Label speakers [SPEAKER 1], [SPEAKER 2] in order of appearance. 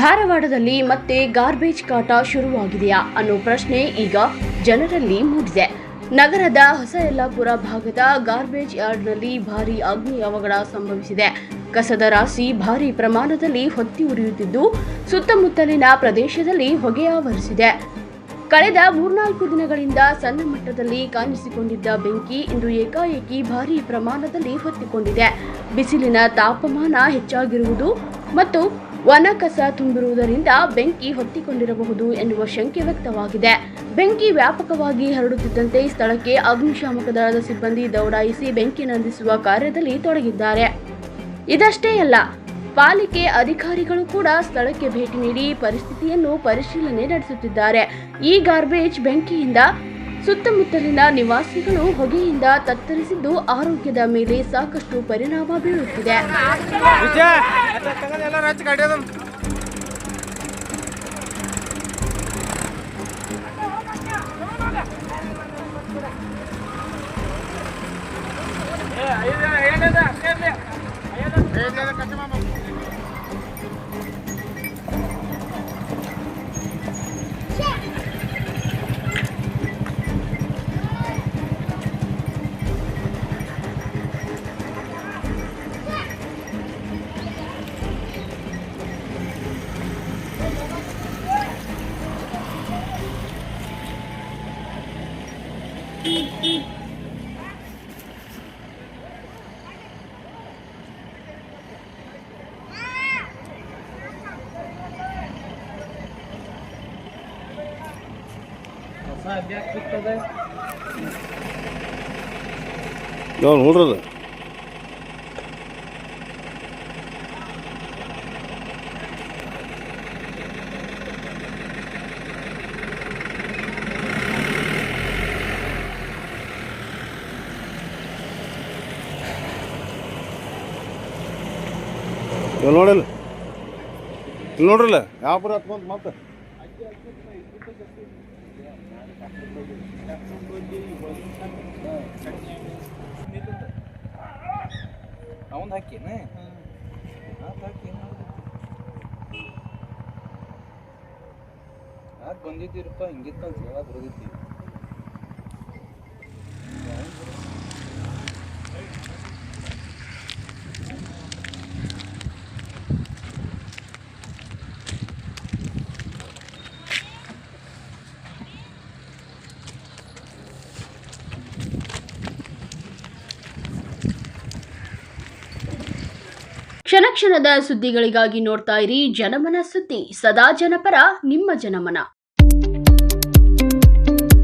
[SPEAKER 1] ಧಾರವಾಡದಲ್ಲಿ ಮತ್ತೆ ಗಾರ್ಬೇಜ್ ಕಾಟ ಶುರುವಾಗಿದೆಯಾ ಅನ್ನೋ ಪ್ರಶ್ನೆ ಈಗ ಜನರಲ್ಲಿ ಮೂಡಿದೆ. ನಗರದ ಹೊಸ ಯಲ್ಲಾಪುರ ಭಾಗದ ಗಾರ್ಬೇಜ್ ಯಾರ್ಡ್ನಲ್ಲಿ ಭಾರೀ ಅಗ್ನಿ ಅವಘಡ ಸಂಭವಿಸಿದೆ. ಕಸದ ರಾಶಿ ಭಾರೀ ಪ್ರಮಾಣದಲ್ಲಿ ಹೊತ್ತಿ ಉರಿಯುತ್ತಿದ್ದು ಸುತ್ತಮುತ್ತಲಿನ ಪ್ರದೇಶದಲ್ಲಿ ಹೊಗೆಯಾವರಿಸಿದೆ. ಕಳೆದ 3-4 ದಿನಗಳಿಂದ ಸಣ್ಣ ಮಟ್ಟದಲ್ಲಿ ಕಾಣಿಸಿಕೊಂಡಿದ್ದ ಬೆಂಕಿ ಇಂದು ಏಕಾಏಕಿ ಭಾರೀ ಪ್ರಮಾಣದಲ್ಲಿ ಹೊತ್ತಿಕೊಂಡಿದೆ. ಬಿಸಿಲಿನ ತಾಪಮಾನ ಹೆಚ್ಚಾಗಿರುವುದು ಮತ್ತು ಒಣ ಕಸ ತುಂಬಿರುವುದರಿಂದ ಬೆಂಕಿ ಹೊತ್ತಿಕೊಂಡಿರಬಹುದು ಎನ್ನುವ ಶಂಕೆ ವ್ಯಕ್ತವಾಗಿದೆ. ಬೆಂಕಿ ವ್ಯಾಪಕವಾಗಿ ಹರಡುತ್ತಿದ್ದಂತೆ ಸ್ಥಳಕ್ಕೆ ಅಗ್ನಿಶಾಮಕ ದಳದ ಸಿಬ್ಬಂದಿ ದೌಡಾಯಿಸಿ ಬೆಂಕಿ ನಂದಿಸುವ ಕಾರ್ಯದಲ್ಲಿ ತೊಡಗಿದ್ದಾರೆ. ಇದಷ್ಟೇ ಅಲ್ಲ, ಪಾಲಿಕೆ ಅಧಿಕಾರಿಗಳು ಕೂಡ ಸ್ಥಳಕ್ಕೆ ಭೇಟಿ ನೀಡಿ ಪರಿಸ್ಥಿತಿಯನ್ನು ಪರಿಶೀಲನೆ ನಡೆಸುತ್ತಿದ್ದಾರೆ. ಈ ಗಾರ್ಬೇಜ್ ಬೆಂಕಿಯಿಂದ ಸುತ್ತಮುತ್ತಲಿನ ನಿವಾಸಿಗಳು ಹೊಗೆಯಿಂದ ತತ್ತರಿಸಿದ್ದು ಆರೋಗ್ಯದ ಮೇಲೆ ಸಾಕಷ್ಟು ಪರಿಣಾಮ ಬೀರುತ್ತಿದೆ.
[SPEAKER 2] ನೋಡ್ರದ ನೋಡಲ್ಲ ನೋಡ್ರಲ್ಲ ಯಾವ ಪುರ ಹತ್ಕೊಂತ ಮತ್ತೆ
[SPEAKER 3] ಅವನ್ ಹಾಕಿನೇ ಹಾಕಿ ಬಂದಿದ್ದೀರಪ್ಪ, ಹಿಂಗಿತ್ತು ಅಂತ ಹೇಳ ಬರೋದಿತ್ತಿ.
[SPEAKER 1] ಕ್ಷಣ ಕ್ಷಣದ ಸುದ್ದಿಗಳಿಗಾಗಿ ನೋಡ್ತಾ ಇರಿ ಜನಮನ ಸುದ್ದಿ. ಸದಾ ಜನಪರ, ನಿಮ್ಮ ಜನಮನ.